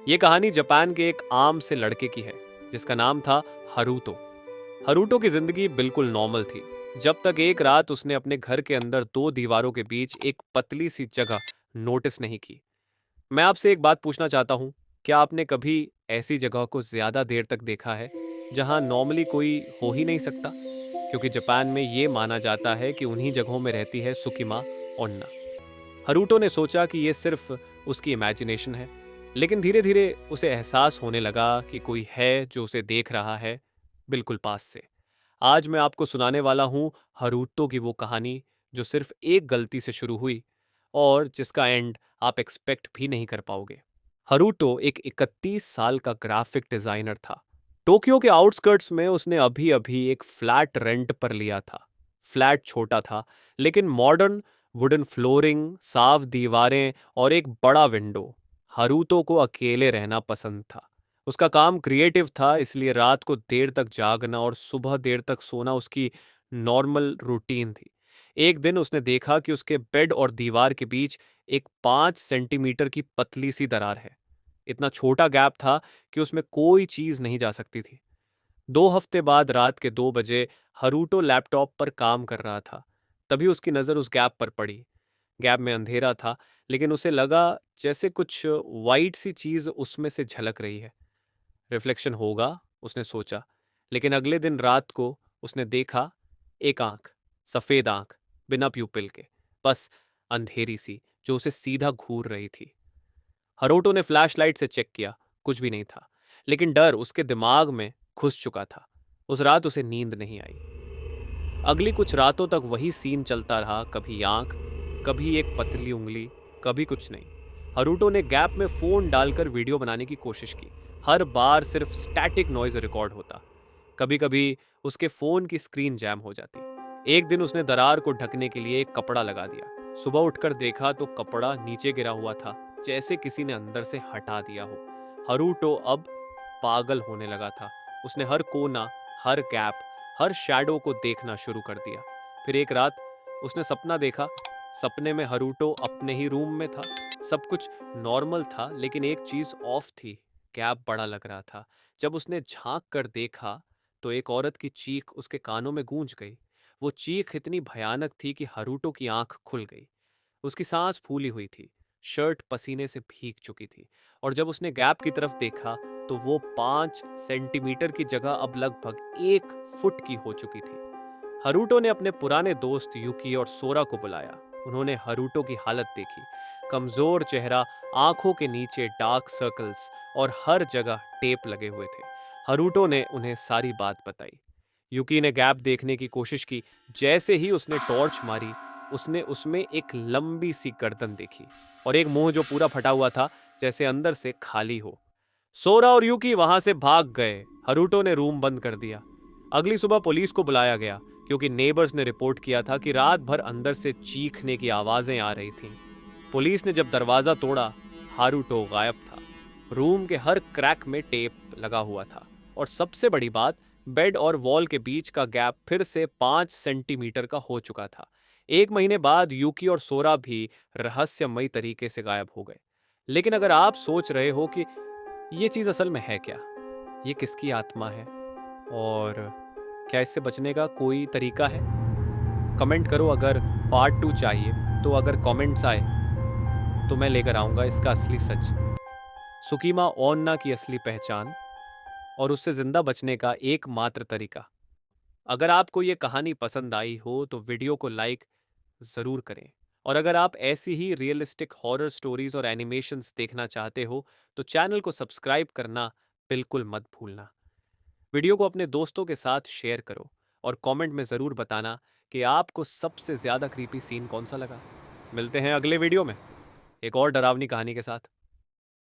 ये कहानी जापान के एक आम से लड़के की है जिसका नाम था हरूतो। हरूतो की जिंदगी बिल्कुल नॉर्मल थी जब तक एक रात उसने अपने घर के अंदर दो दीवारों के बीच एक पतली सी जगह नोटिस नहीं की। मैं आपसे एक बात पूछना चाहता हूँ, क्या आपने कभी ऐसी जगह को ज्यादा देर तक देखा है जहां नॉर्मली कोई हो ही नहीं सकता? क्योंकि जापान में ये माना जाता है कि उन्हीं जगहों में रहती है सुकिमा ओन्ना। हरूटो ने सोचा कि ये सिर्फ उसकी इमेजिनेशन है, लेकिन धीरे धीरे उसे एहसास होने लगा कि कोई है जो उसे देख रहा है, बिल्कुल पास से। आज मैं आपको सुनाने वाला हूँ हरूटो की वो कहानी जो सिर्फ एक गलती से शुरू हुई और जिसका एंड आप एक्सपेक्ट भी नहीं कर पाओगे। हरूटो एक 31 साल का ग्राफिक डिजाइनर था। टोक्यो के आउटस्कर्ट्स में उसने अभी अभी एक फ्लैट रेंट पर लिया था। फ्लैट छोटा था, लेकिन मॉडर्न, वुडन फ्लोरिंग, साफ दीवारें और एक बड़ा विंडो। हरूतो को अकेले रहना पसंद था। उसका काम क्रिएटिव था, इसलिए रात को देर तक जागना और सुबह देर तक सोना उसकी नॉर्मल रूटीन थी। एक दिन उसने देखा कि उसके बेड और दीवार के बीच एक 5 सेंटीमीटर की पतली सी दरार है। इतना छोटा गैप था कि उसमें कोई चीज नहीं जा सकती थी। 2 हफ्ते बाद रात के 2 बजे हरूटो लैपटॉप पर काम कर रहा था। तभी उसकी नज़र उस गैप पर पड़ी। गैप में अंधेरा था, लेकिन उसे लगा जैसे कुछ वाइट सी चीज उसमें से झलक रही है। रिफ्लेक्शन होगा, उसने सोचा। लेकिन अगले दिन रात को उसने देखा एक आंख, सफेद आंख, बिना प्यूपिल के, बस अंधेरी सी जो उसे सीधा घूर रही थी। हरोटो ने फ्लैशलाइट से चेक किया, कुछ भी नहीं था। लेकिन डर उसके दिमाग में घुस चुका था। उस रात उसे नींद नहीं आई। अगली कुछ रातों तक वही सीन चलता रहा, कभी आंख, कभी एक पतली उंगली, कभी कुछ नहीं। हरूटो ने गैप में फोन डालकर वीडियो बनाने की कोशिश की। हर बार सिर्फ स्टैटिक नॉइज रिकॉर्ड होता। कभी कभी उसके फोन की स्क्रीन जैम हो जाती। एक दिन उसने दरार को ढकने के लिए एक कपड़ा लगा दिया। सुबह उठकर देखा तो कपड़ा नीचे गिरा हुआ था, जैसे किसी ने अंदर से हटा दिया हो। हरूटो अब पागल होने लगा था। उसने हर कोना, हर गैप, हर शैडो को देखना शुरू कर दिया। फिर एक रात उसने सपना देखा। सपने में हरूटो अपने ही रूम में था। सब कुछ नॉर्मल था, लेकिन एक चीज ऑफ थी। गैप बड़ा लग रहा था। जब उसने झांक कर देखा तो एक औरत की चीख उसके कानों में गूंज गई। वो चीख इतनी भयानक थी कि हरूटो की आंख खुल गई। उसकी सांस फूली हुई थी, शर्ट पसीने से भीग चुकी थी। और जब उसने गैप की तरफ देखा तो वो 5 सेंटीमीटर की जगह अब लगभग 1 फुट की हो चुकी थी। हरूटो ने अपने पुराने दोस्त यूकी और सोरा को बुलाया। उन्होंने हरूटो की हालत देखी। कमजोर चेहरा, आंखों के नीचे डार्क सर्कल्स और हर जगह टेप लगे हुए थे। हरूटो ने उन्हें सारी बात बताई। यूकी ने गैप देखने की कोशिश की। जैसे ही उसने टॉर्च मारी, उसने उसमें एक लंबी सी गर्दन देखी और एक मुंह जो पूरा फटा हुआ था, जैसे अंदर से खाली हो। सोरा और यूकी वहां से भाग गए। हरूटो ने रूम बंद कर दिया। अगली सुबह पुलिस को बुलाया गया, क्योंकि नेबर्स ने रिपोर्ट किया था कि रात भर अंदर से चीखने की आवाजें आ रही थीं। पुलिस ने जब दरवाजा तोड़ा, हारूटो गायब था। रूम के हर क्रैक में टेप लगा हुआ था। और सबसे बड़ी बात, बेड और वॉल के बीच का गैप फिर से 5 सेंटीमीटर का हो चुका था। 1 महीने बाद यूकी और सोरा भी रहस्यमयी तरीके से गायब हो गए। लेकिन अगर आप सोच रहे हो कि ये चीज असल में है क्या, ये किसकी आत्मा है, और क्या इससे बचने का कोई तरीका है, कमेंट करो। अगर पार्ट 2 चाहिए तो अगर कमेंट्स आए तो मैं लेकर आऊंगा इसका असली सच, सुकीमा ओन्ना की असली पहचान और उससे जिंदा बचने का एकमात्र तरीका। अगर आपको ये कहानी पसंद आई हो तो वीडियो को लाइक ज़रूर करें। और अगर आप ऐसी ही रियलिस्टिक हॉरर स्टोरीज और एनिमेशंस देखना चाहते हो तो चैनल को सब्सक्राइब करना बिल्कुल मत भूलना। वीडियो को अपने दोस्तों के साथ शेयर करो और कमेंट में ज़रूर बताना कि आपको सबसे ज़्यादा क्रीपी सीन कौन सा लगा। मिलते हैं अगले वीडियो में एक और डरावनी कहानी के साथ।